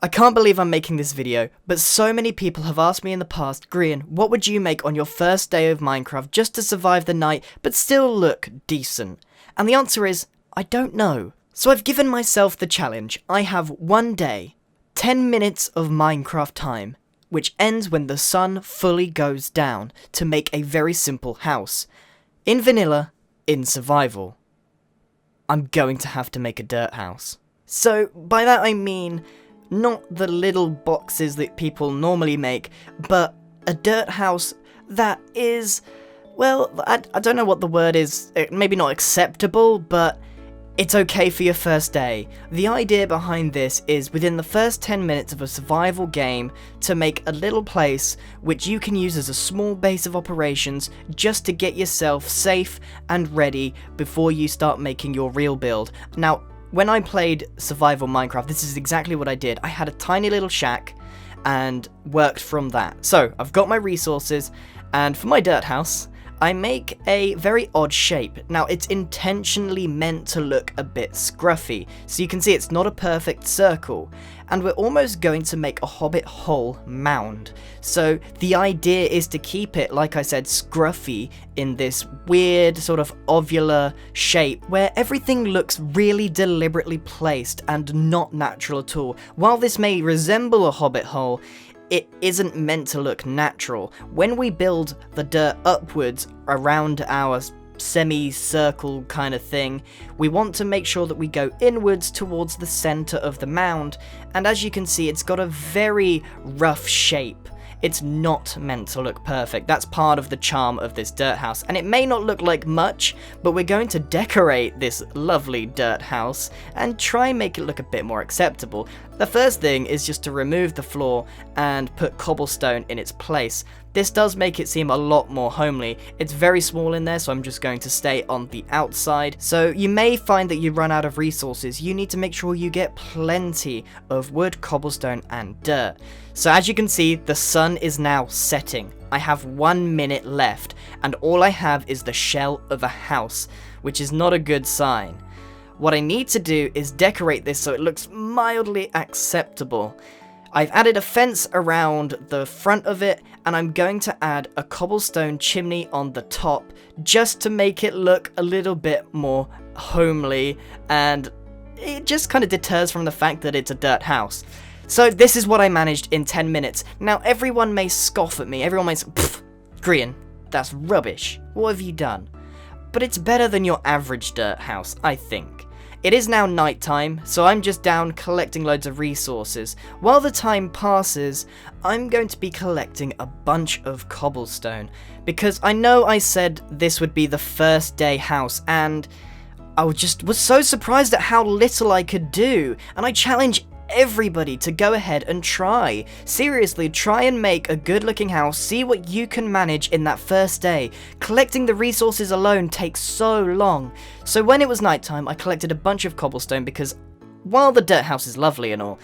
I can't believe I'm making this video, but so many people have asked me in the past, Grian, what would you make on your first day of Minecraft just to survive the night, but still look decent? And the answer is, I don't know. So I've given myself the challenge. I have one day, 10 minutes of Minecraft time, which ends when the sun fully goes down, to make a very simple house. In vanilla, in survival. I'm going to have to make a dirt house. So, by that I mean, not the little boxes that people normally make, but a dirt house that is, well, I don't know what the word is, maybe not acceptable, but it's okay for your first day. The idea behind this is within the first 10 minutes of a survival game to make a little place which you can use as a small base of operations just to get yourself safe and ready before you start making your real build. Now, when I played survival Minecraft, this is exactly what I did. I had a tiny little shack and worked from that. So, I've got my resources, and for my dirt house, I make a very odd shape. Now, it's intentionally meant to look a bit scruffy, so you can see it's not a perfect circle, and we're almost going to make a hobbit hole mound. So the idea is to keep it, like I said, scruffy in this weird sort of ovular shape where everything looks really deliberately placed and not natural at all. While this may resemble a hobbit hole, it isn't meant to look natural. When we build the dirt upwards around our semi-circle kind of thing, we want to make sure that we go inwards towards the center of the mound, and as you can see, it's got a very rough shape. It's not meant to look perfect. That's part of the charm of this dirt house, and it may not look like much, but we're going to decorate this lovely dirt house and try and make it look a bit more acceptable. The first thing is just to remove the floor and put cobblestone in its place. This does make it seem a lot more homely. It's very small in there, so I'm just going to stay on the outside. So you may find that you run out of resources. You need to make sure you get plenty of wood, cobblestone, and dirt. So as you can see, the sun is now setting. I have 1 minute left, and all I have is the shell of a house, which is not a good sign. What I need to do is decorate this so it looks mildly acceptable. I've added a fence around the front of it, and I'm going to add a cobblestone chimney on the top just to make it look a little bit more homely, and it just kind of deters from the fact that it's a dirt house. So this is what I managed in 10 minutes. Now everyone may scoff at me, everyone may say, "Pfft, Grian, that's rubbish, what have you done?" But it's better than your average dirt house, I think. It is now night time, so I'm just down collecting loads of resources. While the time passes, I'm going to be collecting a bunch of cobblestone, because I know I said this would be the first day house, and I was so surprised at how little I could do, and I challenge everybody to go ahead and try. Seriously, try and make a good looking house, see what you can manage in that first day. Collecting the resources alone takes so long. So when it was nighttime, I collected a bunch of cobblestone because while the dirt house is lovely and all,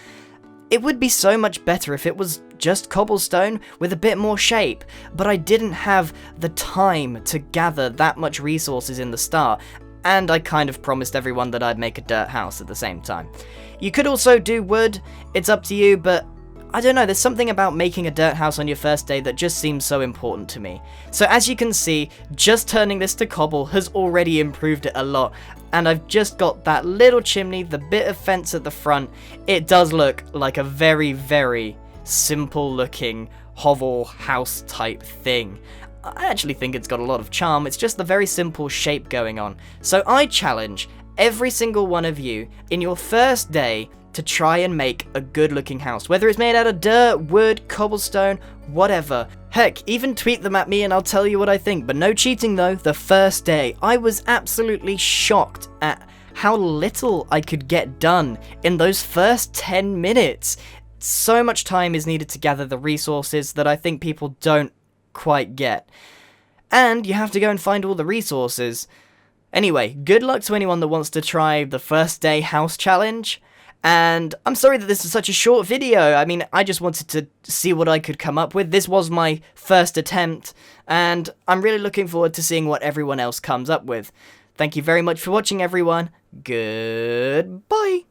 it would be so much better if it was just cobblestone with a bit more shape, but I didn't have the time to gather that much resources in the start, and I kind of promised everyone that I'd make a dirt house at the same time. You could also do wood, it's up to you, but I don't know, there's something about making a dirt house on your first day that just seems so important to me. So as you can see, just turning this to cobble has already improved it a lot, and I've just got that little chimney, the bit of fence at the front. It does look like a very, very simple looking hovel house type thing. I actually think it's got a lot of charm, it's just the very simple shape going on. So I challenge every single one of you in your first day to try and make a good looking house, whether it's made out of dirt, wood, cobblestone, whatever. Heck, even tweet them at me and I'll tell you what I think, but no cheating though. The first day, I was absolutely shocked at how little I could get done in those first 10 minutes. So much time is needed to gather the resources that I think people don't quite get. And you have to go and find all the resources. Anyway, good luck to anyone that wants to try the first day house challenge. And I'm sorry that this is such a short video. I mean, I just wanted to see what I could come up with. This was my first attempt, and I'm really looking forward to seeing what everyone else comes up with. Thank you very much for watching, everyone. Goodbye.